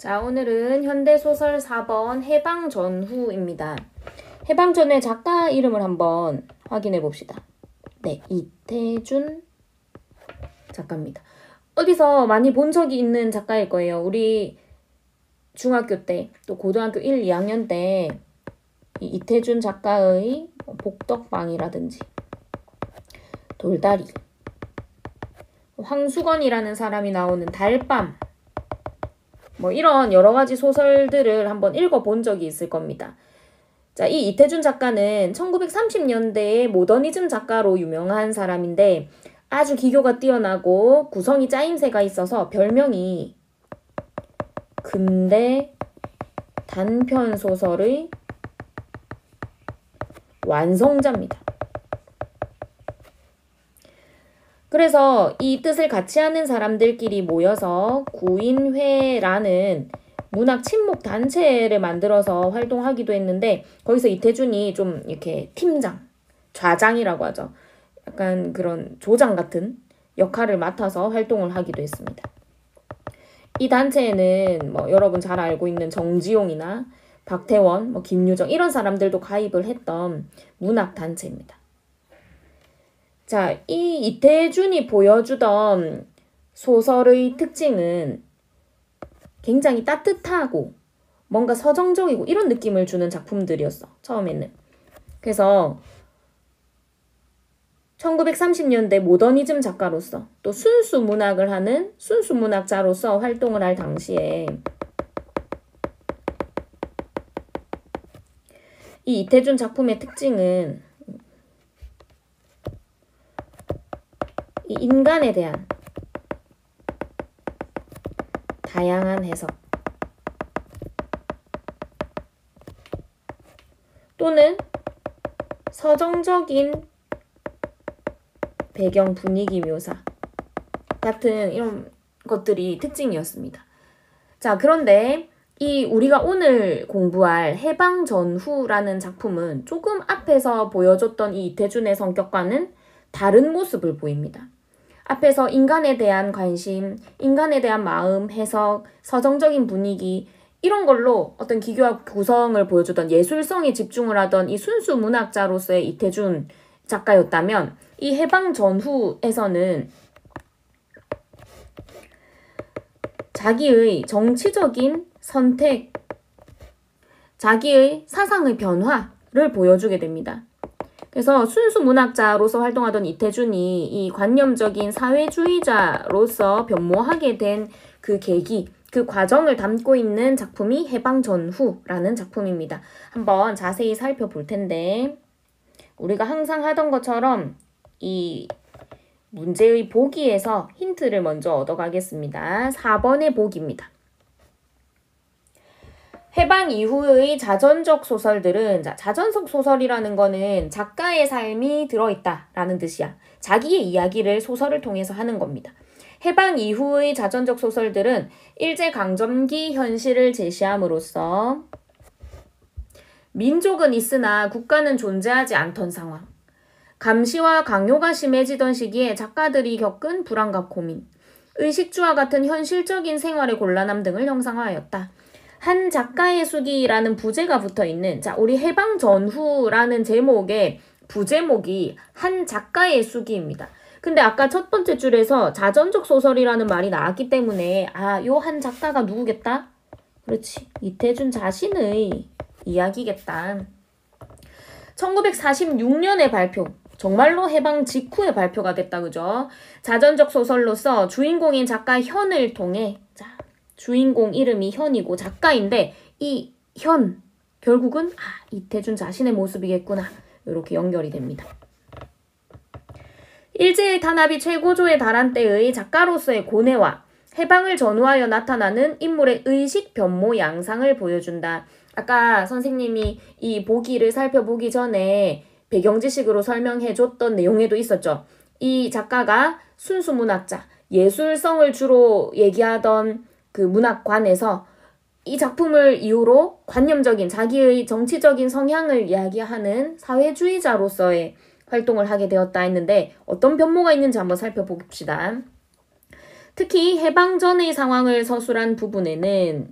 자, 오늘은 현대소설 4번 해방 전후입니다. 해방 전후의 작가 이름을 한번 확인해 봅시다. 네, 이태준 작가입니다. 어디서 많이 본 적이 있는 작가일 거예요. 우리 중학교 때, 또 고등학교 1, 2학년 때 이 이태준 작가의 복덕방이라든지 돌다리, 황수건이라는 사람이 나오는 달밤, 뭐 이런 여러 가지 소설들을 한번 읽어본 적이 있을 겁니다. 자, 이 이태준 작가는 1930년대의 모더니즘 작가로 유명한 사람인데 아주 기교가 뛰어나고 구성이 짜임새가 있어서 별명이 근대 단편 소설의 완성자입니다. 그래서 이 뜻을 같이 하는 사람들끼리 모여서 구인회라는 문학 친목 단체를 만들어서 활동하기도 했는데 거기서 이태준이 좀 이렇게 팀장, 좌장이라고 하죠. 약간 그런 조장 같은 역할을 맡아서 활동을 하기도 했습니다. 이 단체에는 뭐 여러분 잘 알고 있는 정지용이나 박태원, 뭐 김유정 이런 사람들도 가입을 했던 문학 단체입니다. 자, 이 이태준이 보여주던 소설의 특징은 굉장히 따뜻하고 뭔가 서정적이고 이런 느낌을 주는 작품들이었어, 처음에는. 그래서 1930년대 모더니즘 작가로서 또 순수 문학을 하는 순수 문학자로서 활동을 할 당시에 이 이태준 작품의 특징은 이 인간에 대한 다양한 해석 또는 서정적인 배경 분위기 묘사 같은 이런 것들이 특징이었습니다. 자, 그런데 이 우리가 오늘 공부할 해방 전후라는 작품은 조금 앞에서 보여줬던 이 이태준의 성격과는 다른 모습을 보입니다. 앞에서 인간에 대한 관심, 인간에 대한 마음, 해석, 서정적인 분위기 이런 걸로 어떤 기교와 구성을 보여주던 예술성에 집중을 하던 이 순수 문학자로서의 이태준 작가였다면 이 해방 전후에서는 자기의 정치적인 선택, 자기의 사상의 변화를 보여주게 됩니다. 그래서 순수 문학자로서 활동하던 이태준이 이 관념적인 사회주의자로서 변모하게 된 그 계기, 그 과정을 담고 있는 작품이 해방 전후라는 작품입니다. 한번 자세히 살펴볼 텐데 우리가 항상 하던 것처럼 이 문제의 보기에서 힌트를 먼저 얻어가겠습니다. 4번의 보기입니다. 해방 이후의 자전적 소설들은, 자, 자전적 소설이라는 거는 작가의 삶이 들어있다라는 뜻이야. 자기의 이야기를 소설을 통해서 하는 겁니다. 해방 이후의 자전적 소설들은 일제강점기 현실을 제시함으로써 민족은 있으나 국가는 존재하지 않던 상황, 감시와 강요가 심해지던 시기에 작가들이 겪은 불안과 고민, 의식주와 같은 현실적인 생활의 곤란함 등을 형상화하였다. 한 작가의 수기라는 부제가 붙어있는, 자, 우리 해방 전후라는 제목의 부제목이 한 작가의 수기입니다. 근데 아까 첫 번째 줄에서 자전적 소설이라는 말이 나왔기 때문에 요 한 작가가 누구겠다? 그렇지, 이태준 자신의 이야기겠다. 1946년에 발표, 정말로 해방 직후에 발표가 됐다, 그죠? 자전적 소설로서 주인공인 작가 현을 통해, 자, 주인공 이름이 현이고 작가인데 이 현, 결국은 이태준 자신의 모습이겠구나, 이렇게 연결이 됩니다. 일제의 탄압이 최고조에 달한 때의 작가로서의 고뇌와 해방을 전후하여 나타나는 인물의 의식 변모 양상을 보여준다. 아까 선생님이 이 보기를 살펴보기 전에 배경 지식으로 설명해줬던 내용에도 있었죠. 이 작가가 순수 문학자, 예술성을 주로 얘기하던 그 문학관에서 이 작품을 이후로 관념적인 자기의 정치적인 성향을 이야기하는 사회주의자로서의 활동을 하게 되었다 했는데 어떤 변모가 있는지 한번 살펴봅시다. 특히 해방 전의 상황을 서술한 부분에는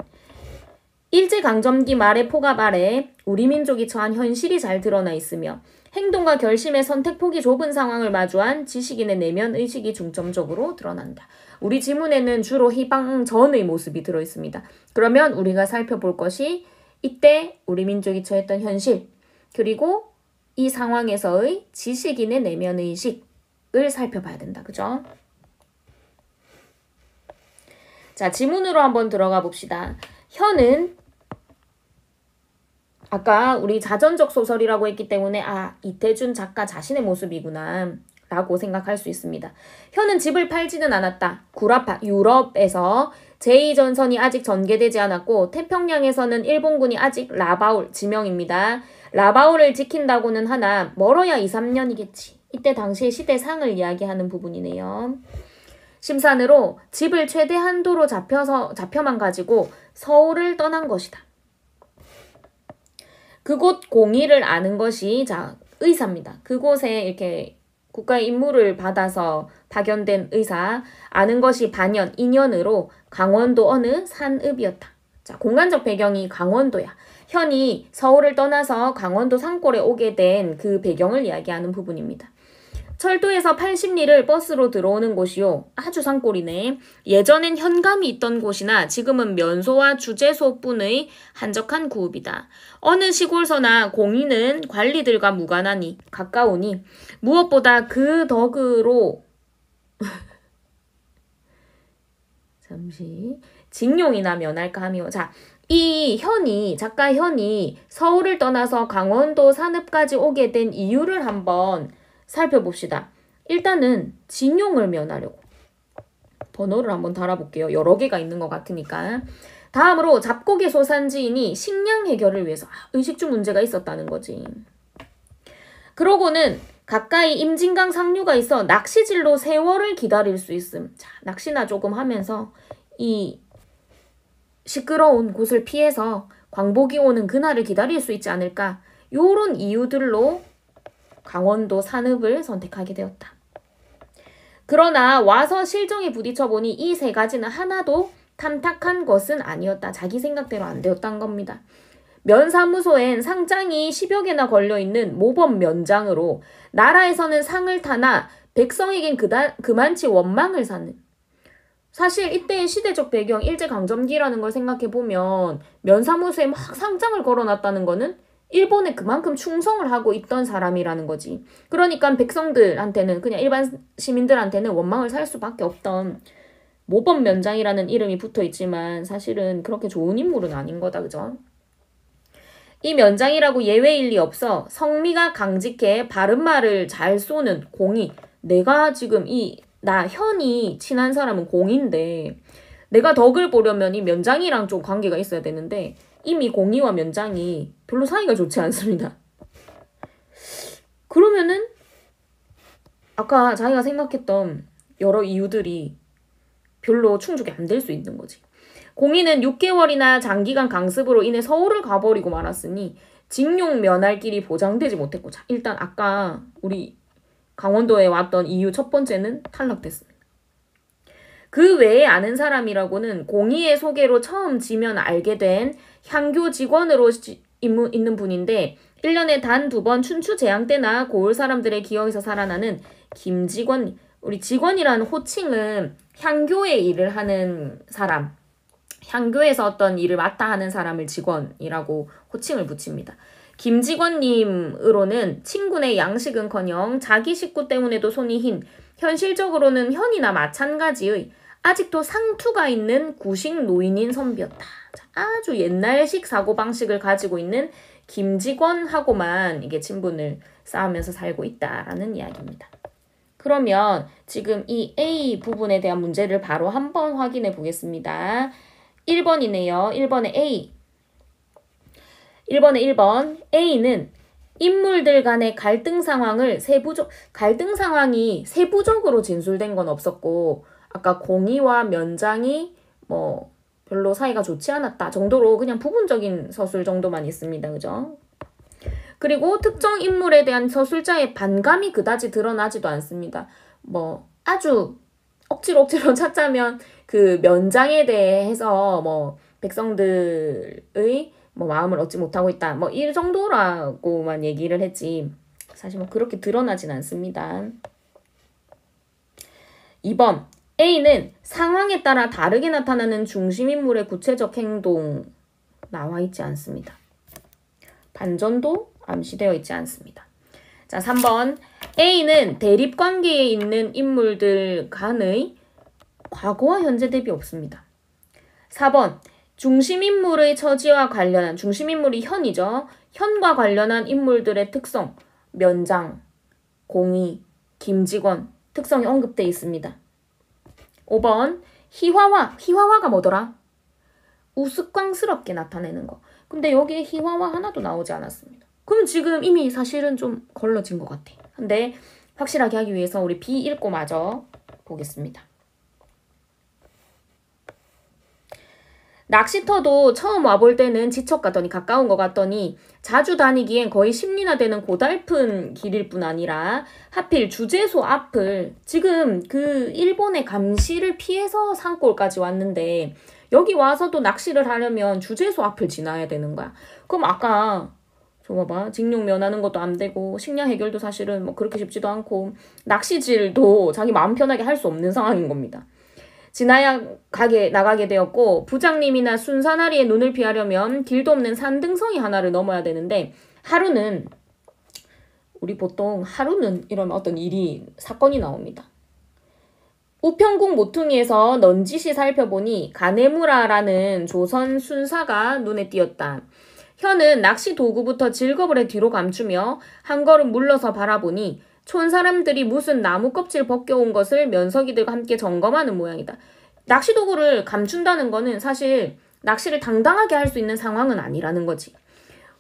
일제강점기 말의 포갑 아래 우리 민족이 처한 현실이 잘 드러나 있으며 행동과 결심의 선택폭이 좁은 상황을 마주한 지식인의 내면 의식이 중점적으로 드러난다. 우리 지문에는 주로 해방 전의 모습이 들어있습니다. 그러면 우리가 살펴볼 것이 이때 우리 민족이 처했던 현실, 그리고 이 상황에서의 지식인의 내면 의식을 살펴봐야 된다. 그죠? 자, 지문으로 한번 들어가 봅시다. 현은 아까 우리 자전적 소설이라고 했기 때문에 이태준 작가 자신의 모습이구나 라고 생각할 수 있습니다. 현은 집을 팔지는 않았다. 구라파 유럽에서 제2전선이 아직 전개되지 않았고 태평양에서는 일본군이 아직 라바울 지명입니다. 라바울을 지킨다고는 하나 멀어야 2, 3년이겠지. 이때 당시의 시대상을 이야기하는 부분이네요. 심산으로 집을 최대 한도로 잡혀만 가지고 서울을 떠난 것이다. 그곳 공의를 아는 것이 의사입니다. 그곳에 이렇게 국가의 임무를 받아서 파견된 의사, 아는 것이 반년, 2년으로 강원도 어느 산읍이었다. 자, 공간적 배경이 강원도야. 현이 서울을 떠나서 강원도 산골에 오게 된 그 배경을 이야기하는 부분입니다. 철도에서 80리를 버스로 들어오는 곳이요. 아주 산골이네. 예전엔 현감이 있던 곳이나 지금은 면소와 주재소뿐의 한적한 구읍이다. 어느 시골서나 공의는 관리들과 무관하니 가까우니 무엇보다 그 덕으로 잠시 징용이나 면할까 하며 자, 이 작가 현이 서울을 떠나서 강원도 산읍까지 오게 된 이유를 한번 살펴봅시다. 일단은 징용을 면하려고. 번호를 한번 달아볼게요. 여러 개가 있는 것 같으니까. 다음으로 잡곡의 소산지인이 식량 해결을 위해서 의식주 문제가 있었다는 거지. 그러고는 가까이 임진강 상류가 있어 낚시질로 세월을 기다릴 수 있음. 자, 낚시나 조금 하면서 이 시끄러운 곳을 피해서 광복이 오는 그날을 기다릴 수 있지 않을까. 요런 이유들로 강원도 산읍을 선택하게 되었다. 그러나 와서 실정에 부딪혀보니 이 세 가지는 하나도 탐탁한 것은 아니었다. 자기 생각대로 안 되었단 겁니다. 면사무소엔 상장이 10여 개나 걸려있는 모범 면장으로 나라에서는 상을 타나 백성에겐 그만치 원망을 사는. 사실 이때의 시대적 배경 일제강점기라는 걸 생각해보면 면사무소에 막 상장을 걸어놨다는 거는 일본에 그만큼 충성을 하고 있던 사람이라는 거지. 그러니까 백성들한테는 그냥 일반 시민들한테는 원망을 살 수밖에 없던 모범면장이라는 이름이 붙어있지만 사실은 그렇게 좋은 인물은 아닌 거다. 그죠? 이 면장이라고 예외일 리 없어 성미가 강직해 바른말을 잘 쏘는 공의. 내가 지금 나 현이 친한 사람은 공인데 내가 덕을 보려면 이 면장이랑 좀 관계가 있어야 되는데 이미 공의와 면장이 별로 사이가 좋지 않습니다. 그러면은 아까 자기가 생각했던 여러 이유들이 별로 충족이 안 될 수 있는 거지. 공의는 6개월이나 장기간 강습으로 인해 서울을 가버리고 말았으니 징용 면할 길이 보장되지 못했고 자, 일단 아까 우리 강원도에 왔던 이유 첫 번째는 탈락됐습니다. 그 외에 아는 사람이라고는 공의의 소개로 처음 지면 알게 된 향교 직원으로 있는 분인데 1년에 단 2번 춘추 재앙 때나 고을 사람들의 기억에서 살아나는 김직원. 우리 직원이라는 호칭은 향교의 일을 하는 사람, 향교에서 어떤 일을 맡아 하는 사람을 직원이라고 호칭을 붙입니다. 김직원님으로는 친군의 양식은커녕 자기 식구 때문에도 손이 흰, 현실적으로는 현이나 마찬가지의 아직도 상투가 있는 구식 노인인 선비였다. 아주 옛날식 사고방식을 가지고 있는 김직원하고만 이게 친분을 쌓으면서 살고 있다라는 이야기입니다. 그러면 지금 이 A 부분에 대한 문제를 바로 한번 확인해 보겠습니다. 1번이네요. 1번에 A. 1번에 1번. A는 인물들 간의 갈등 상황이 세부적으로 진술된 건 없었고 아까 공의와 면장이 별로 사이가 좋지 않았다 정도로 그냥 부분적인 서술 정도만 있습니다. 그죠? 그리고 특정 인물에 대한 서술자의 반감이 그다지 드러나지도 않습니다. 아주 억지로 찾자면 그 면장에 대해서 백성들의 뭐 마음을 얻지 못하고 있다. 뭐 이 정도라고만 얘기를 했지 사실 뭐 그렇게 드러나진 않습니다. 2번 A는 상황에 따라 다르게 나타나는 중심인물의 구체적 행동 나와 있지 않습니다. 반전도 암시되어 있지 않습니다. 자, 3번 A는 대립관계에 있는 인물들 간의 과거와 현재 대비 없습니다. 4번 중심인물의 처지와 관련한 중심인물이 현이죠. 현과 관련한 인물들의 특성, 면장, 공의, 김직원 특성이 언급되어 있습니다. 5번 희화화가 뭐더라? 우스꽝스럽게 나타내는 거. 근데 여기에 희화화 하나도 나오지 않았습니다. 그럼 지금 이미 사실은 좀 걸러진 것 같아. 근데 확실하게 하기 위해서 우리 B 읽고 마저 보겠습니다. 낚시터도 처음 와볼 때는 지척 가까운 것 같더니 자주 다니기엔 거의 10리나 되는 고달픈 길일 뿐 아니라 하필 주재소 앞을 지금 그 일본의 감시를 피해서 산골까지 왔는데 여기 와서도 낚시를 하려면 주재소 앞을 지나야 되는 거야. 그럼 아까 저 봐봐. 징용 면하는 것도 안 되고 식량 해결도 사실은 뭐 그렇게 쉽지도 않고 낚시질도 자기 마음 편하게 할 수 없는 상황인 겁니다. 나가게 되었고 부장님이나 순사나리의 눈을 피하려면 길도 없는 산등성이 하나를 넘어야 되는데 우리 보통 하루는 이러면 어떤 사건이 나옵니다. 우평국 모퉁이에서 넌지시 살펴보니 가네무라라는 조선 순사가 눈에 띄었다. 현은 낚시 도구부터 질겁을 해 뒤로 감추며 한 걸음 물러서 바라보니 촌 사람들이 무슨 나무 껍질 벗겨온 것을 면석이들과 함께 점검하는 모양이다. 낚시 도구를 감춘다는 거는 사실 낚시를 당당하게 할 수 있는 상황은 아니라는 거지.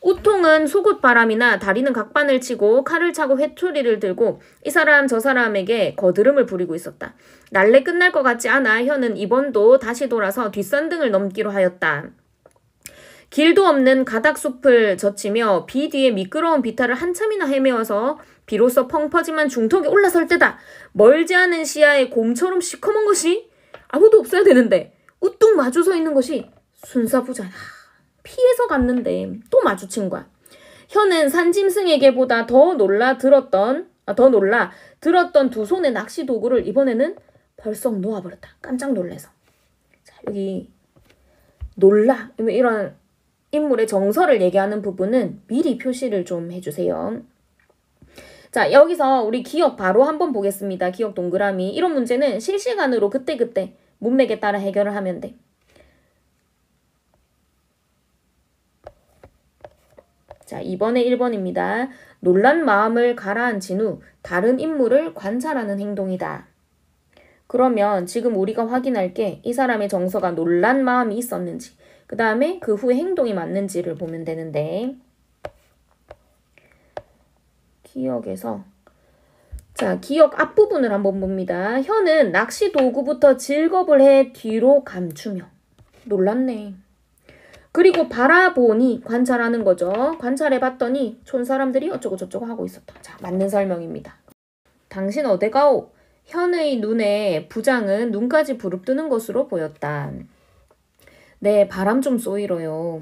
우통은 속옷바람이나 다리는 각반을 치고 칼을 차고 회초리를 들고 이 사람 저 사람에게 거드름을 부리고 있었다. 날래 끝날 것 같지 않아 현은 이번도 다시 돌아서 뒷산등을 넘기로 하였다. 길도 없는 가닥숲을 젖히며 비 뒤에 미끄러운 비탈을 한참이나 헤매어서 비로소 펑퍼짐한 중턱에 올라설 때다. 멀지 않은 시야에 곰처럼 시커먼 것이 아무도 없어야 되는데 우뚝 마주 서 있는 것이 순사부자야. 피해서 갔는데 또 마주친 거야. 현은 산짐승에게보다 더 놀라 들었던 두 손의 낚시 도구를 이번에는 벌썩 놓아버렸다. 깜짝 놀래서. 자, 여기 이런 인물의 정서를 얘기하는 부분은 미리 표시를 좀 해주세요. 자, 여기서 우리 기억 바로 한번 보겠습니다. 기억 동그라미. 이런 문제는 실시간으로 그때그때 문맥에 따라 해결을 하면 돼. 자, 이번에 1번입니다. 놀란 마음을 가라앉힌 후 다른 인물을 관찰하는 행동이다. 그러면 지금 우리가 확인할 게 이 사람의 정서가 놀란 마음이 있었는지 그 다음에 그 후에 행동이 맞는지를 보면 되는데 기억에서 자, 기억 앞부분을 한번 봅니다. 현은 낚시 도구부터 질겁을 해 뒤로 감추며 놀랐네. 그리고 바라보니 관찰하는 거죠. 관찰해봤더니 촌 사람들이 어쩌고저쩌고 하고 있었다. 자, 맞는 설명입니다. 당신 어데가오? 현의 눈에 부장은 눈까지 부릅뜨는 것으로 보였다. 네, 바람 좀 쏘이러요.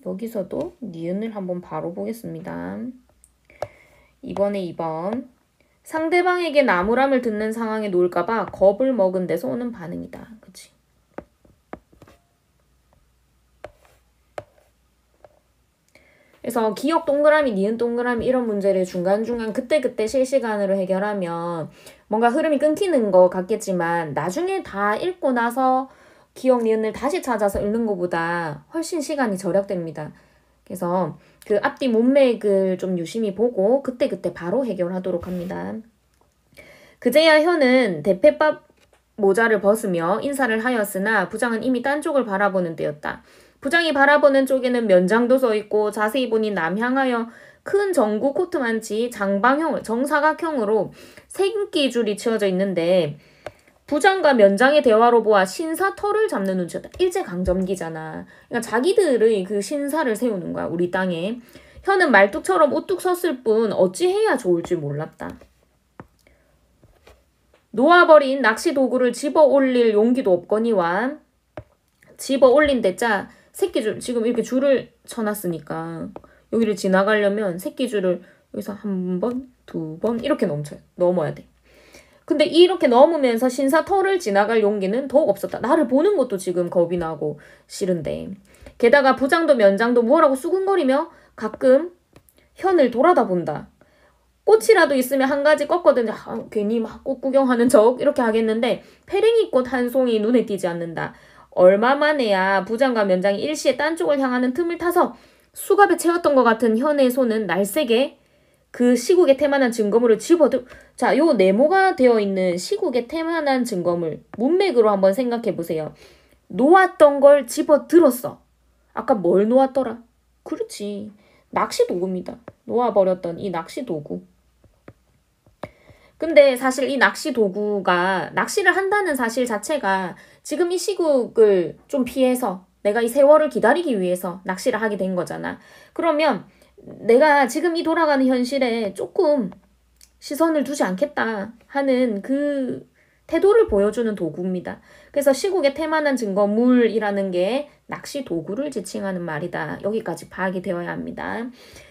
여기서도 니은을 한번 바로 보겠습니다. 이번에 2번. 상대방에게 나무람을 듣는 상황에 놓을까봐 겁을 먹은 데서 오는 반응이다. 그치? 그래서 기억 동그라미, 니은 동그라미 이런 문제를 중간중간 그때그때 실시간으로 해결하면 뭔가 흐름이 끊기는 것 같겠지만 나중에 다 읽고 나서 기억, 니은을 다시 찾아서 읽는 것보다 훨씬 시간이 절약됩니다. 그래서 그 앞뒤 문맥을 좀 유심히 보고 그때그때 바로 해결하도록 합니다. 그제야 현은 대패밥 모자를 벗으며 인사를 하였으나 부장은 이미 딴 쪽을 바라보는 때였다. 부장이 바라보는 쪽에는 면장도 서있고 자세히 보니 남향하여 큰 정구 코트만치 정사각형으로 생기줄이 치어져 있는데 부장과 면장의 대화로 보아 신사 털을 잡는 눈치였다. 일제강점기잖아. 그러니까 자기들의 그 신사를 세우는 거야. 우리 땅에. 현은 말뚝처럼 우뚝 섰을 뿐 어찌해야 좋을지 몰랐다. 놓아버린 낚시 도구를 집어 올릴 용기도 없거니와 집어 올린 데자 새끼줄 지금 이렇게 줄을 쳐놨으니까 여기를 지나가려면 새끼줄을 여기서 한 번, 두 번 이렇게 넘어야 돼. 근데 이렇게 넘으면서 신사터를 지나갈 용기는 더욱 없었다. 나를 보는 것도 지금 겁이 나고 싫은데. 게다가 부장도 면장도 뭐라고 수근거리며 가끔 현을 돌아다 본다. 꽃이라도 있으면 한 가지 꺾거든요. 괜히 막 꽃 구경하는 척 이렇게 하겠는데 페랭이꽃 한 송이 눈에 띄지 않는다. 얼마 만에야 부장과 면장이 일시에 딴 쪽을 향하는 틈을 타서 수갑에 채웠던 것 같은 현의 손은 날쌔게 그 시국에 태만한 증거물을 자, 요 네모가 되어 있는 시국에 태만한 증거물 문맥으로 한번 생각해 보세요. 놓았던 걸 집어 들었어. 아까 뭘 놓았더라? 그렇지. 낚시 도구입니다. 놓아버렸던 이 낚시 도구. 근데 사실 이 낚시 도구가 낚시를 한다는 사실 자체가 지금 이 시국을 좀 피해서 내가 이 세월을 기다리기 위해서 낚시를 하게 된 거잖아. 그러면 내가 지금 이 돌아가는 현실에 조금 시선을 두지 않겠다 하는 그 태도를 보여주는 도구입니다. 그래서 시국에 태만한 증거물이라는 게 낚시 도구를 지칭하는 말이다. 여기까지 파악이 되어야 합니다.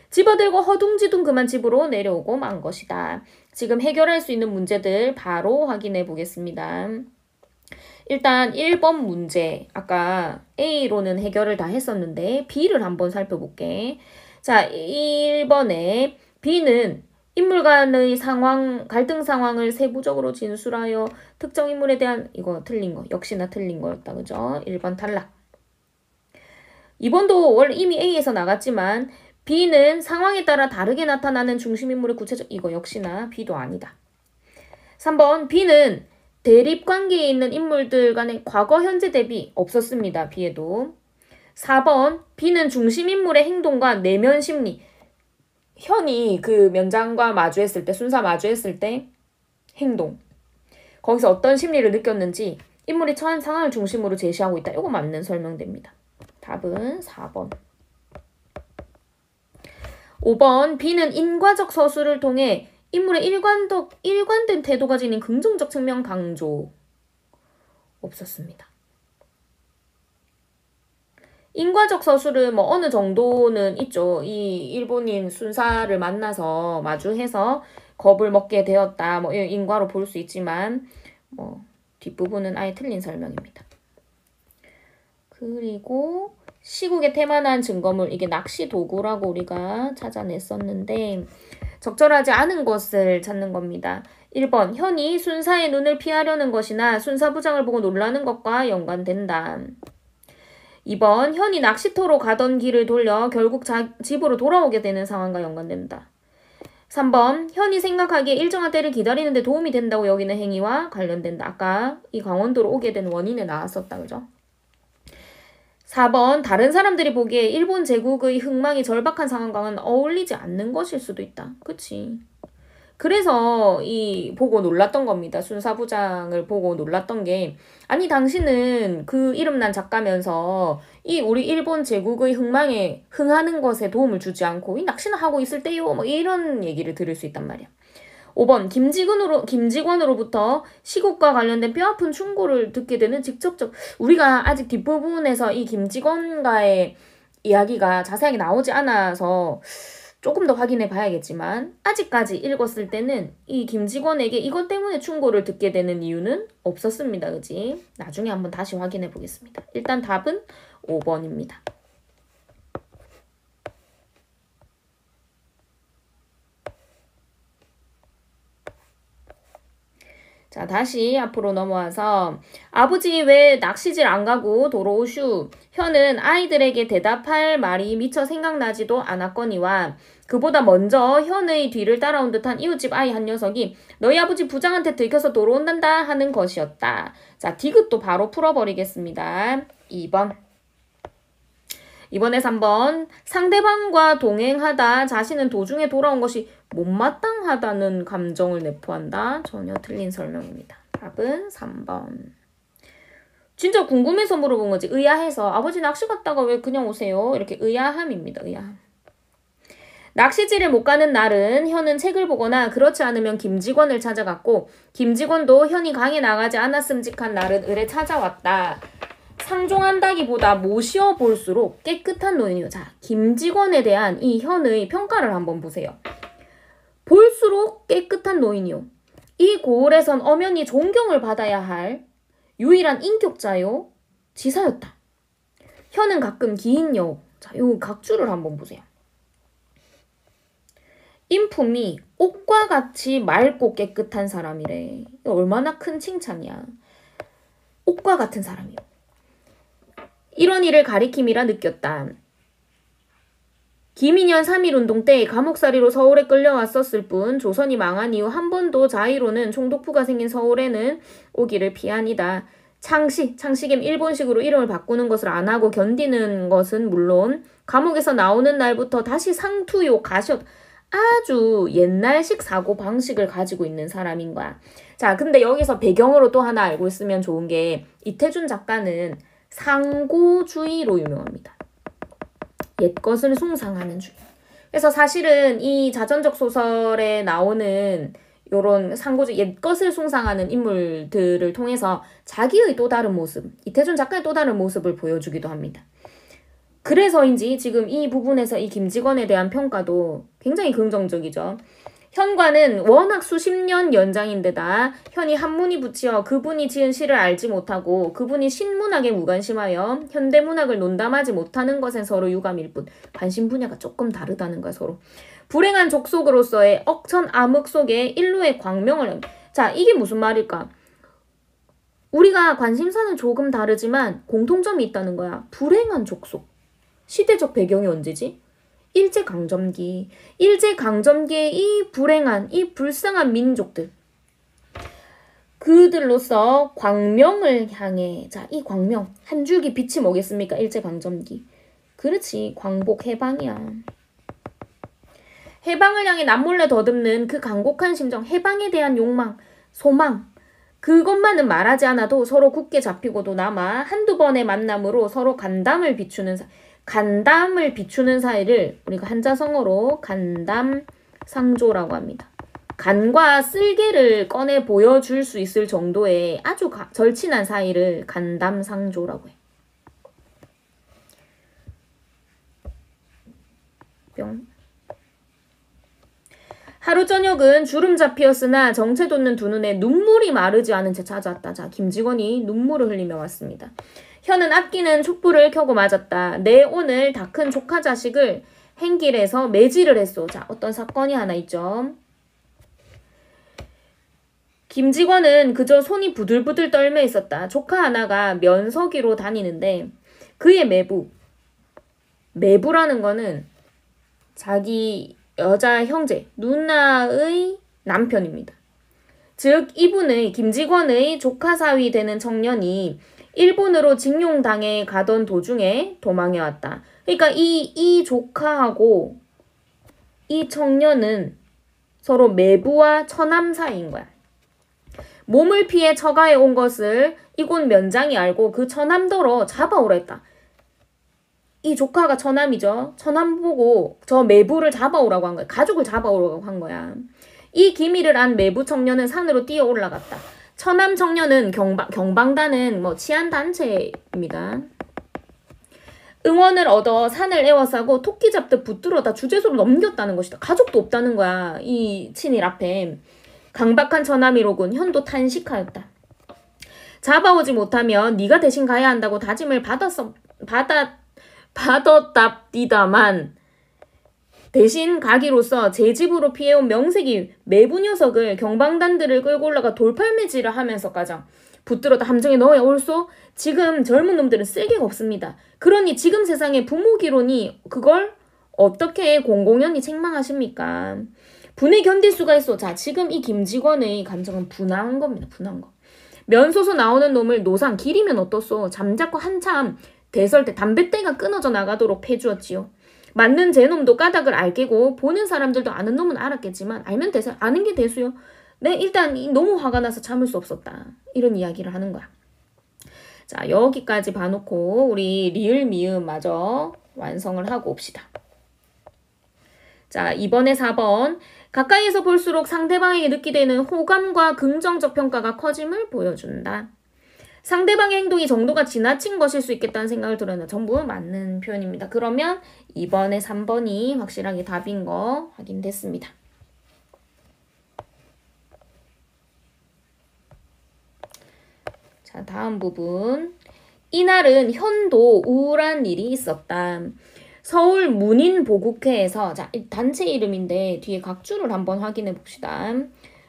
집어들고 허둥지둥 그만 집으로 내려오고 만 것이다. 지금 해결할 수 있는 문제들 바로 확인해 보겠습니다. 일단 1번 문제, 아까 A로는 해결을 다 했었는데 B를 한번 살펴볼게. 자, 1번에 B는 인물 간의 갈등 상황을 세부적으로 진술하여 특정 인물에 대한, 이거 틀린 거, 역시나 틀린 거였다, 그죠? 1번 탈락. 2번도 원래 이미 A에서 나갔지만 B는 상황에 따라 다르게 나타나는 중심인물의 구체적, 이거 역시나 B도 아니다. 3번 B는 대립관계에 있는 인물들 간의 과거, 현재 대비 없었습니다. B에도. 4번 B는 중심인물의 행동과 내면 심리, 현이 그 면장과 마주했을 때, 순사 마주했을 때 행동, 거기서 어떤 심리를 느꼈는지 인물이 처한 상황을 중심으로 제시하고 있다. 이거 맞는 설명됩니다. 답은 4번. 5번 B는 인과적 서술을 통해 인물의 일관된 태도가 지닌 긍정적 측면 강조. 없었습니다. 인과적 서술은 뭐 어느 정도는 있죠. 이 일본인 순사를 만나서 마주해서 겁을 먹게 되었다. 뭐 인과로 볼 수 있지만 뭐 뒷부분은 아예 틀린 설명입니다. 그리고 시국에 태만한 증거물, 이게 낚시 도구라고 우리가 찾아냈었는데 적절하지 않은 것을 찾는 겁니다. 1번 현이 순사의 눈을 피하려는 것이나 순사부장을 보고 놀라는 것과 연관된다. 2번 현이 낚시터로 가던 길을 돌려 결국 집으로 돌아오게 되는 상황과 연관된다. 3번 현이 생각하기에 일정한 때를 기다리는 데 도움이 된다고 여기는 행위와 관련된다. 아까 이 강원도로 오게 된 원인에 나왔었다. 그죠? 4번 다른 사람들이 보기에 일본 제국의 흥망이 절박한 상황과는 어울리지 않는 것일 수도 있다. 그치? 그래서 보고 놀랐던 겁니다. 순사부장을 보고 놀랐던 게, 아니 당신은 그 이름난 작가면서 이 우리 일본 제국의 흥망에 흥하는 것에 도움을 주지 않고 이 낚시나 하고 있을 때요, 뭐 이런 얘기를 들을 수 있단 말이야. 5번 김직원으로부터 시국과 관련된 뼈아픈 충고를 듣게 되는 직접적, 우리가 아직 뒷부분에서 이 김직원과의 이야기가 자세하게 나오지 않아서 조금 더 확인해 봐야겠지만 아직까지 읽었을 때는 이 김직원에게 이것 때문에 충고를 듣게 되는 이유는 없었습니다. 그지? 나중에 한번 다시 확인해 보겠습니다. 일단 답은 5번입니다. 자, 다시 앞으로 넘어와서 아버지 왜 낚시질 안 가고 돌아오슈? 현은 아이들에게 대답할 말이 미처 생각나지도 않았거니와 그보다 먼저 현의 뒤를 따라온 듯한 이웃집 아이 한 녀석이 너희 아버지 부장한테 들켜서 돌아온단다 하는 것이었다. 자, 디귿도 바로 풀어버리겠습니다. 2번. 이번에 3번. 상대방과 동행하다 자신은 도중에 돌아온 것이 못마땅하다는 감정을 내포한다. 전혀 틀린 설명입니다. 답은 3번. 진짜 궁금해서 물어본 거지. 의아해서 아버지 낚시 갔다가 왜 그냥 오세요? 이렇게 의아함입니다. 의아함. 낚시질을 못 가는 날은 현은 책을 보거나 그렇지 않으면 김직원을 찾아갔고 김직원도 현이 강에 나가지 않았음직한 날은 을에 찾아왔다. 상종한다기보다 모시어 볼수록 깨끗한 노인이요. 자, 김직원에 대한 이 현의 평가를 한번 보세요. 볼수록 깨끗한 노인이요. 이 고을에선 엄연히 존경을 받아야 할 유일한 인격자요. 지사였다. 현은 가끔 기인여. 자, 요 각주를 한번 보세요. 인품이 옷과 같이 맑고 깨끗한 사람이래. 얼마나 큰 칭찬이야. 옷과 같은 사람이요. 이런 일을 가리킴이라 느꼈다. 기민년 3.1운동 때 감옥살이로 서울에 끌려왔었을 뿐 조선이 망한 이후 한 번도 자의로는 총독부가 생긴 서울에는 오기를 피하니다. 창식임 일본식으로 이름을 바꾸는 것을 안 하고 견디는 것은 물론 감옥에서 나오는 날부터 다시 상투요 가셨 아주 옛날식 사고방식을 가지고 있는 사람인 거야. 자, 근데 여기서 배경으로 또 하나 알고 있으면 좋은 게 이태준 작가는 상고주의로 유명합니다. 옛것을 숭상하는 주의. 그래서 사실은 이 자전적 소설에 나오는 요런 상고주의, 옛것을 숭상하는 인물들을 통해서 자기의 또 다른 모습, 이태준 작가의 또 다른 모습을 보여주기도 합니다. 그래서인지 지금 이 부분에서 이 김직원에 대한 평가도 굉장히 긍정적이죠. 현과는 워낙 수십 년 연장인데다 현이 한문이 붙여 그분이 지은 시를 알지 못하고 그분이 신문학에 무관심하여 현대문학을 논담하지 못하는 것엔 서로 유감일 뿐 관심 분야가 조금 다르다는 거야 서로. 불행한 족속으로서의 억천 암흑 속에 일루의 광명을 자 이게 무슨 말일까? 우리가 관심사는 조금 다르지만 공통점이 있다는 거야. 불행한 족속. 시대적 배경이 언제지? 일제강점기에 이 불행한, 이 불쌍한 민족들. 그들로서 광명을 향해, 자, 이 광명, 한 줄기 빛이 뭐겠습니까? 일제강점기. 그렇지, 광복 해방이야. 해방을 향해 남몰래 더듬는 그 간곡한 심정, 해방에 대한 욕망, 소망, 그것만은 말하지 않아도 서로 굳게 잡히고도 남아 한두 번의 만남으로 서로 간담을 비추는 사이를 우리가 한자성어로 간담상조라고 합니다. 간과 쓸개를 꺼내 보여줄 수 있을 정도의 아주 절친한 사이를 간담상조라고 해. 뿅. 하루 저녁은 주름 잡히었으나 정체 돋는 두 눈에 눈물이 마르지 않은 채 찾아왔다. 자, 김직원이 눈물을 흘리며 왔습니다. 현은 아끼는 촛불을 켜고 맞았다. 내 오늘 다 큰 조카 자식을 행길에서 매질을 했소. 자, 어떤 사건이 하나 있죠. 김직원은 그저 손이 부들부들 떨며 있었다. 조카 하나가 면서기로 다니는데 그의 매부라는 거는 자기 여자 형제, 누나의 남편입니다. 즉 이분의 김직원의 조카 사위 되는 청년이 일본으로 징용당해 가던 도중에 도망해왔다. 그러니까 이 조카하고 이 청년은 서로 매부와 처남 사이인 거야. 몸을 피해 처가에 온 것을 이곳 면장이 알고 그 처남더러 잡아오라 했다. 이 조카가 처남이죠. 처남 보고 저 매부를 잡아오라고 한 거야. 가족을 잡아오라고 한 거야. 이 기밀을 안 매부 청년은 산으로 뛰어 올라갔다. 처남 청년은 경방단은 치안단체입니다. 응원을 얻어 산을 에워싸고 토끼 잡듯 붙들어다 주제소로 넘겼다는 것이다. 가족도 없다는 거야. 이 친일 앞에. 강박한 처남이로군. 현도 탄식하였다. 잡아오지 못하면 네가 대신 가야 한다고 다짐을 받았답디다만 대신 가기로서 제 집으로 피해온 명색이 매부 녀석을 경방단들을 끌고 올라가 돌팔매질을 하면서 가장 붙들어다 함정에 넣어야 올소. 지금 젊은 놈들은 쓸개가 없습니다. 그러니 지금 세상에 부모기론이 그걸 어떻게 공공연히 책망하십니까? 분에 견딜 수가 있어. 자, 지금 이 김직원의 감정은 분한 겁니다. 분한 거. 면소소 나오는 놈을 노상 길이면 어떻소. 잠자코 한참 대설 때 담뱃대가 끊어져 나가도록 패주었지요. 맞는 제 놈도 까닭을 알게고 보는 사람들도 아는 놈은 알았겠지만 알면 대수, 아는 게 대수요. 네, 일단 너무 화가 나서 참을 수 없었다. 이런 이야기를 하는 거야. 자, 여기까지 봐놓고 우리 리을 미음 마저 완성을 하고 옵시다. 자, 이번에 4번. 가까이에서 볼수록 상대방에게 느끼게 되는 호감과 긍정적 평가가 커짐을 보여준다. 상대방의 행동이 정도가 지나친 것일 수 있겠다는 생각을 들어요. 전부 맞는 표현입니다. 그러면 2번에 3번이 확실하게 답인 거 확인됐습니다. 자, 다음 부분. 이날은 현도 우울한 일이 있었다. 서울 문인보국회에서, 자, 단체 이름인데 뒤에 각주를 한번 확인해 봅시다.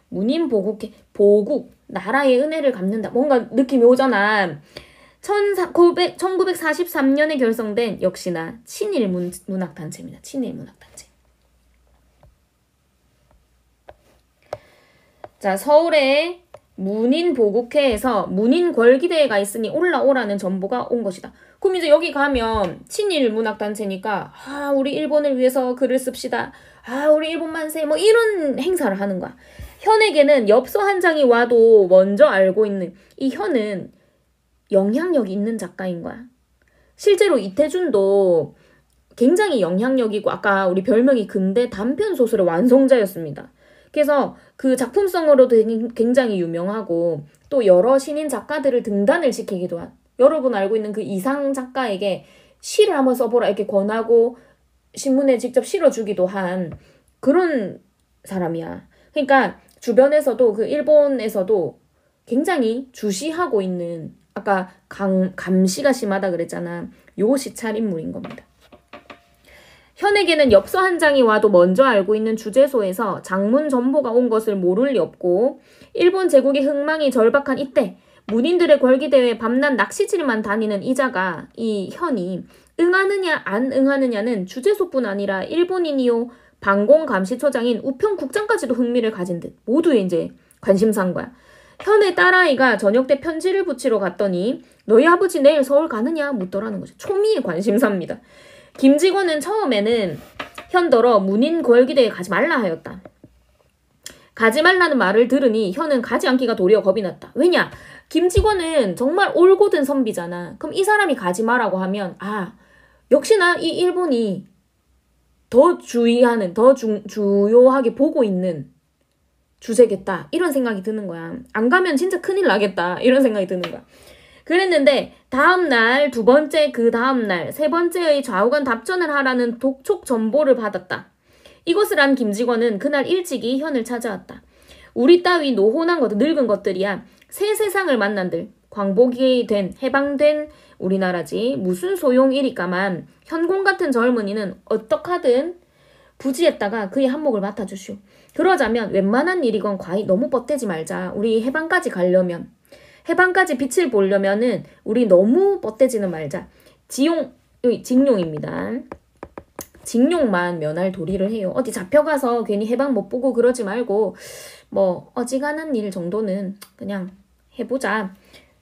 문인보국회, 보국, 나라의 은혜를 갚는다. 뭔가 느낌이 오잖아. 1943년에 결성된 역시나 친일문학단체입니다. 친일문학단체. 자, 서울의 문인보국회에서 문인궐기대회가 있으니 올라오라는 정보가 온 것이다. 그럼 이제 여기 가면 친일문학단체니까 우리 일본을 위해서 글을 씁시다. 우리 일본 만세 뭐 이런 행사를 하는 거야. 현에게는 엽서 한 장이 와도 먼저 알고 있는 이 현은 영향력이 있는 작가인 거야. 실제로 이태준도 굉장히 영향력이고 아까 우리 별명이 근대 단편 소설의 완성자였습니다. 그래서 그 작품성으로도 굉장히 유명하고 또 여러 신인 작가들을 등단을 시키기도 한 여러분 알고 있는 그 이상 작가에게 시를 한번 써보라 이렇게 권하고 신문에 직접 실어주기도 한 그런 사람이야. 그러니까 주변에서도 그 일본에서도 굉장히 주시하고 있는 아까 감시가 심하다 그랬잖아. 요 시찰 인물인 겁니다. 현에게는 엽서 한 장이 와도 먼저 알고 있는 주재소에서 장문 전보가 온 것을 모를 리 없고 일본 제국의 흥망이 절박한 이때 문인들의 궐기대회에 밤낮 낚시질만 다니는 이자가 이 현이 응하느냐 안 응하느냐는 주재소뿐 아니라 일본인이요 방공감시처장인 우평국장까지도 흥미를 가진 듯 모두에 이제 관심사인 거야. 현의 딸아이가 저녁 때 편지를 붙이러 갔더니 너희 아버지 내일 서울 가느냐 묻더라는 거죠. 초미의 관심사입니다. 김직원은 처음에는 현더러 문인궐기대에 가지 말라 하였다. 가지 말라는 말을 들으니 현은 가지 않기가 도리어 겁이 났다. 왜냐? 김직원은 정말 올곧은 선비잖아. 그럼 이 사람이 가지 마라고 하면 역시나 이 일본이 더 주의하는, 더 주요하게 보고 있는 주제겠다. 이런 생각이 드는 거야. 안 가면 진짜 큰일 나겠다. 이런 생각이 드는 거야. 그랬는데 다음날, 두 번째 그 다음날, 세 번째의 좌우간 답전을 하라는 독촉 전보를 받았다. 이것을 안 김직원은 그날 일찍이 현을 찾아왔다. 우리 따위 노혼한 것, 늙은 것들이야. 새 세상을 만난들. 광복이 된, 해방된 우리나라지. 무슨 소용이리까만 현공 같은 젊은이는 어떡하든 부지했다가 그의 한몫을 맡아주시오. 그러자면 웬만한 일이건 과히 너무 뻗대지 말자. 우리 해방까지 가려면. 해방까지 빛을 보려면은 우리 너무 뻗대지는 말자. 징용입니다. 징용만 면할 도리를 해요. 어디 잡혀가서 괜히 해방 못 보고 그러지 말고 뭐 어지간한 일 정도는 그냥 해보자.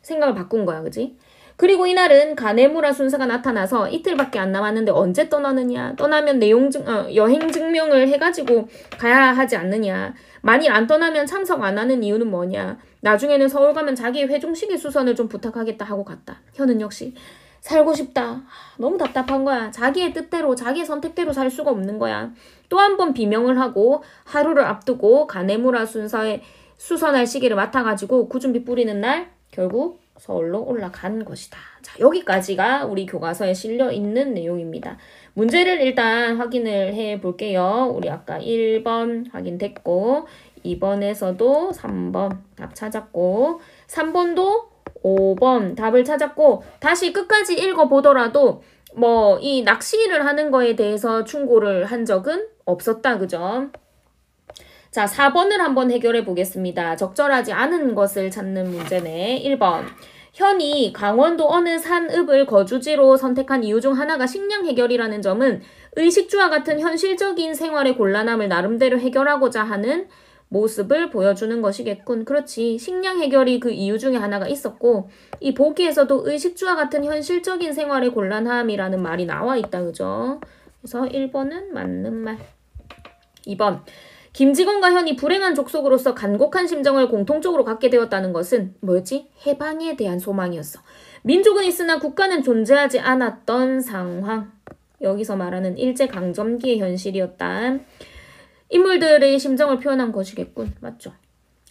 생각을 바꾼 거야. 그지? 그리고 이날은 가네무라 순사가 나타나서 이틀밖에 안 남았는데 언제 떠나느냐. 떠나면 여행 증명을 해가지고 가야 하지 않느냐. 만일 안 떠나면 참석 안 하는 이유는 뭐냐. 나중에는 서울 가면 자기 회중식의 수선을 좀 부탁하겠다 하고 갔다. 현은 역시 살고 싶다. 너무 답답한 거야. 자기의 뜻대로 자기의 선택대로 살 수가 없는 거야. 또 한 번 비명을 하고 하루를 앞두고 가네무라 순사의 수선할 시기를 맡아가지고 구준비 뿌리는 날 결국 서울로 올라간 것이다. 자, 여기까지가 우리 교과서에 실려 있는 내용입니다. 문제를 일단 확인을 해 볼게요. 우리 아까 1번 확인됐고 2번에서도 3번 답 찾았고 3번도 5번 답을 찾았고 다시 끝까지 읽어보더라도 뭐 이 낚시를 하는 거에 대해서 충고를 한 적은 없었다. 그죠? 자, 4번을 한번 해결해 보겠습니다. 적절하지 않은 것을 찾는 문제네. 1번. 현이 강원도 어느 산읍을 거주지로 선택한 이유 중 하나가 식량 해결이라는 점은 의식주와 같은 현실적인 생활의 곤란함을 나름대로 해결하고자 하는 모습을 보여주는 것이겠군. 그렇지. 식량 해결이 그 이유 중에 하나가 있었고 이 보기에서도 의식주와 같은 현실적인 생활의 곤란함이라는 말이 나와 있다. 그죠? 그래서 1번은 맞는 말. 2번. 김직원과 현이 불행한 족속으로서 간곡한 심정을 공통적으로 갖게 되었다는 것은 뭐였지? 해방에 대한 소망이었어. 민족은 있으나 국가는 존재하지 않았던 상황. 여기서 말하는 일제강점기의 현실이었다. 인물들의 심정을 표현한 것이겠군. 맞죠?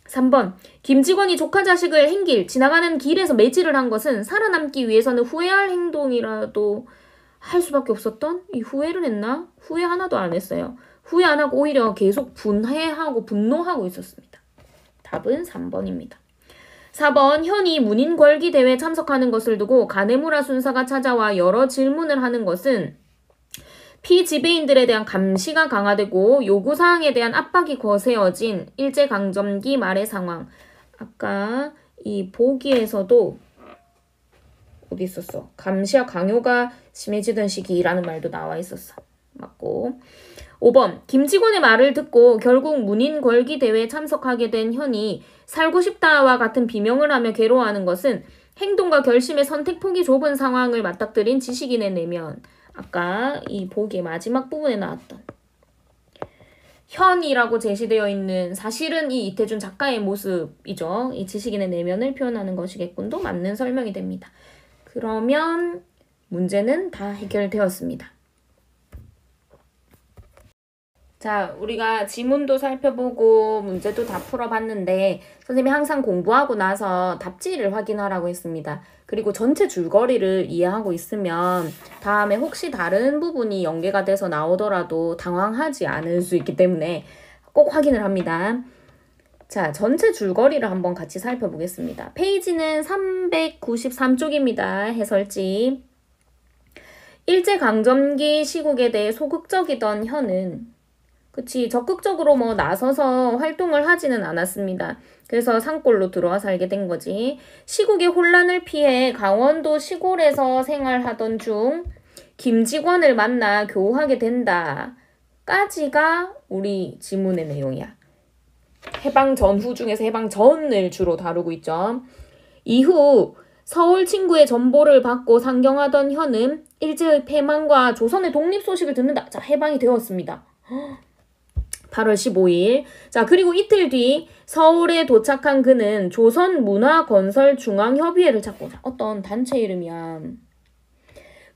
3번. 김직원이 조카 자식을 행길, 지나가는 길에서 매질을 한 것은 살아남기 위해서는 후회할 행동이라도 할 수밖에 없었던? 이 후회를 했나? 후회 하나도 안 했어요. 후회 안 하고 오히려 계속 분해하고 분노하고 있었습니다. 답은 3번입니다. 4번. 현이 문인궐기 대회에 참석하는 것을 두고 가네무라 순사가 찾아와 여러 질문을 하는 것은 피지배인들에 대한 감시가 강화되고 요구사항에 대한 압박이 거세어진 일제강점기 말의 상황. 아까 이 보기에서도 어디 있었어? 감시와 강요가 심해지던 시기라는 말도 나와 있었어. 맞고. 5번. 김직원의 말을 듣고 결국 문인궐기 대회에 참석하게 된 현이 살고 싶다와 같은 비명을 하며 괴로워하는 것은 행동과 결심의 선택폭이 좁은 상황을 맞닥뜨린 지식인의 내면. 아까 이 보기의 마지막 부분에 나왔던 현이라고 제시되어 있는 사실은 이 이태준 작가의 모습이죠. 이 지식인의 내면을 표현하는 것이겠군도 맞는 설명이 됩니다. 그러면 문제는 다 해결되었습니다. 자, 우리가 지문도 살펴보고 문제도 다 풀어봤는데 선생님이 항상 공부하고 나서 답지를 확인하라고 했습니다. 그리고 전체 줄거리를 이해하고 있으면 다음에 혹시 다른 부분이 연계가 돼서 나오더라도 당황하지 않을 수 있기 때문에 꼭 확인을 합니다. 자, 전체 줄거리를 한번 같이 살펴보겠습니다. 페이지는 393쪽입니다. 해설지. 일제강점기 시국에 대해 소극적이던 현은 적극적으로 나서서 활동을 하지는 않았습니다. 그래서 산골로 들어와 살게 된 거지. 시국의 혼란을 피해 강원도 시골에서 생활하던 중 김직원을 만나 교우하게 된다. 까지가 우리 지문의 내용이야. 해방 전후 중에서 해방 전을 주로 다루고 있죠. 이후 서울 친구의 전보를 받고 상경하던 현은 일제의 패망과 조선의 독립 소식을 듣는다. 자, 해방이 되었습니다. 8월 15일. 자, 그리고 이틀 뒤 서울에 도착한 그는 조선문화건설중앙협의회를 찾고, 어떤 단체 이름이야.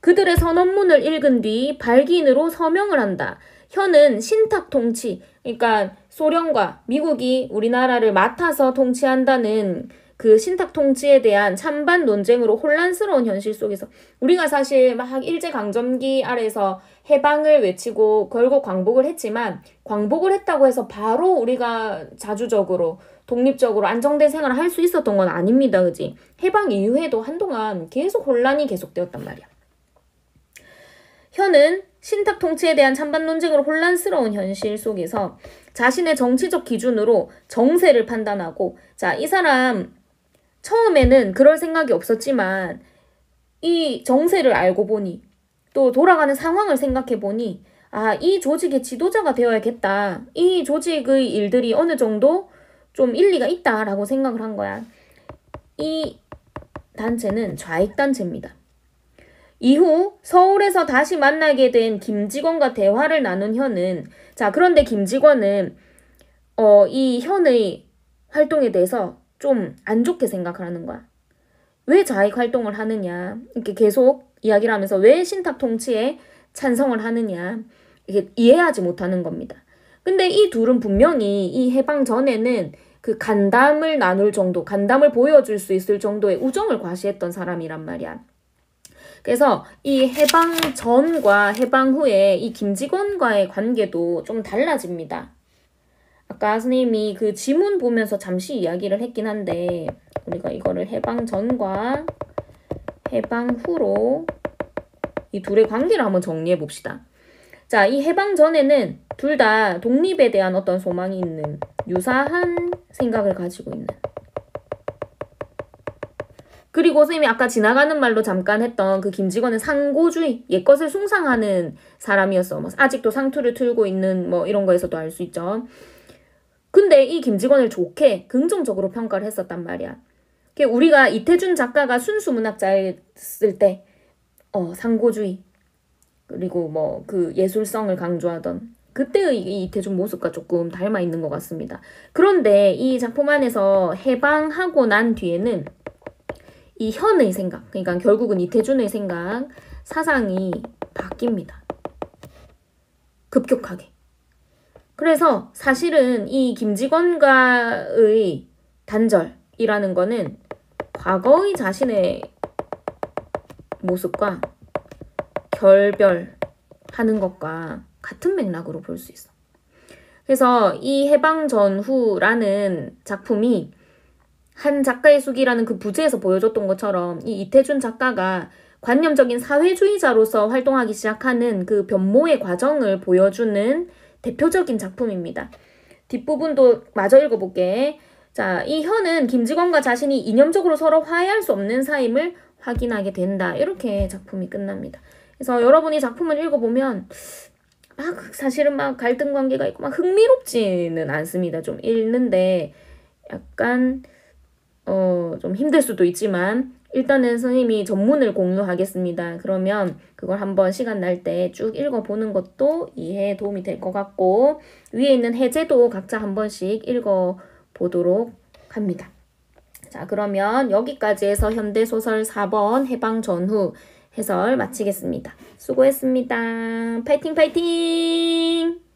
그들의 선언문을 읽은 뒤 발기인으로 서명을 한다. 현은 신탁 통치, 그러니까 소련과 미국이 우리나라를 맡아서 통치한다는 그 신탁 통치에 대한 찬반 논쟁으로 혼란스러운 현실 속에서 우리가 사실 막 일제강점기 아래에서 해방을 외치고 결국 광복을 했지만 광복을 했다고 해서 바로 우리가 자주적으로 독립적으로 안정된 생활을 할 수 있었던 건 아닙니다. 그지? 해방 이후에도 한동안 계속 혼란이 계속되었단 말이야. 현은 신탁 통치에 대한 찬반 논쟁으로 혼란스러운 현실 속에서 자신의 정치적 기준으로 정세를 판단하고, 자, 이 사람 처음에는 그럴 생각이 없었지만 이 정세를 알고 보니 또 돌아가는 상황을 생각해 보니 아, 이 조직의 지도자가 되어야겠다. 이 조직의 일들이 어느 정도 좀 일리가 있다라고 생각을 한 거야. 이 단체는 좌익단체입니다. 이후 서울에서 다시 만나게 된 김직원과 대화를 나눈 현은, 자, 그런데 김직원은 이 현의 활동에 대해서 좀 안 좋게 생각을 하는 거야. 왜 좌익 활동을 하느냐, 이렇게 계속 이야기를 하면서 왜 신탁 통치에 찬성을 하느냐, 이게 이해하지 못하는 겁니다. 근데 이 둘은 분명히 이 해방 전에는 그 간담을 나눌 정도, 간담을 보여줄 수 있을 정도의 우정을 과시했던 사람이란 말이야. 그래서 이 해방 전과 해방 후에 이 김직원과의 관계도 좀 달라집니다. 아까 선생님이 그 지문 보면서 잠시 이야기를 했긴 한데 우리가 이거를 해방 전과 해방 후로 이 둘의 관계를 한번 정리해 봅시다. 자, 이 해방 전에는 둘 다 독립에 대한 어떤 소망이 있는 유사한 생각을 가지고 있는, 그리고 선생님이 아까 지나가는 말로 잠깐 했던 그 김직원은 상고주의, 옛것을 숭상하는 사람이었어. 아직도 상투를 틀고 있는 이런 거에서도 알 수 있죠. 근데 이 김직원을 좋게 긍정적으로 평가를 했었단 말이야. 우리가 이태준 작가가 순수 문학자였을 때 상고주의 그리고 그 예술성을 강조하던 그때의 이 이태준 모습과 조금 닮아 있는 것 같습니다. 그런데 이 작품 안에서 해방하고 난 뒤에는 이 현의 생각, 그러니까 결국은 이태준의 생각, 사상이 바뀝니다. 급격하게. 그래서 사실은 이 김직원과의 단절이라는 거는 과거의 자신의 모습과 결별하는 것과 같은 맥락으로 볼 수 있어. 그래서 이 해방 전후라는 작품이 한 작가의 숙이라는 그 부제에서 보여줬던 것처럼 이 이태준 작가가 관념적인 사회주의자로서 활동하기 시작하는 그 변모의 과정을 보여주는 대표적인 작품입니다. 뒷부분도 마저 읽어볼게. 자, 이 현은 김직원과 자신이 이념적으로 서로 화해할 수 없는 사임을 확인하게 된다. 이렇게 작품이 끝납니다. 그래서 여러분이 작품을 읽어보면 막 사실은 막 갈등 관계가 있고 막 흥미롭지는 않습니다. 좀 읽는데 약간 좀 힘들 수도 있지만 일단은 선생님이 전문을 공유하겠습니다. 그러면 그걸 한번 시간 날 때 쭉 읽어보는 것도 이해에 도움이 될 것 같고 위에 있는 해제도 각자 한 번씩 읽어보도록 합니다. 자, 그러면 여기까지 해서 현대소설 4번 해방 전후 해설 마치겠습니다. 수고했습니다. 파이팅 파이팅!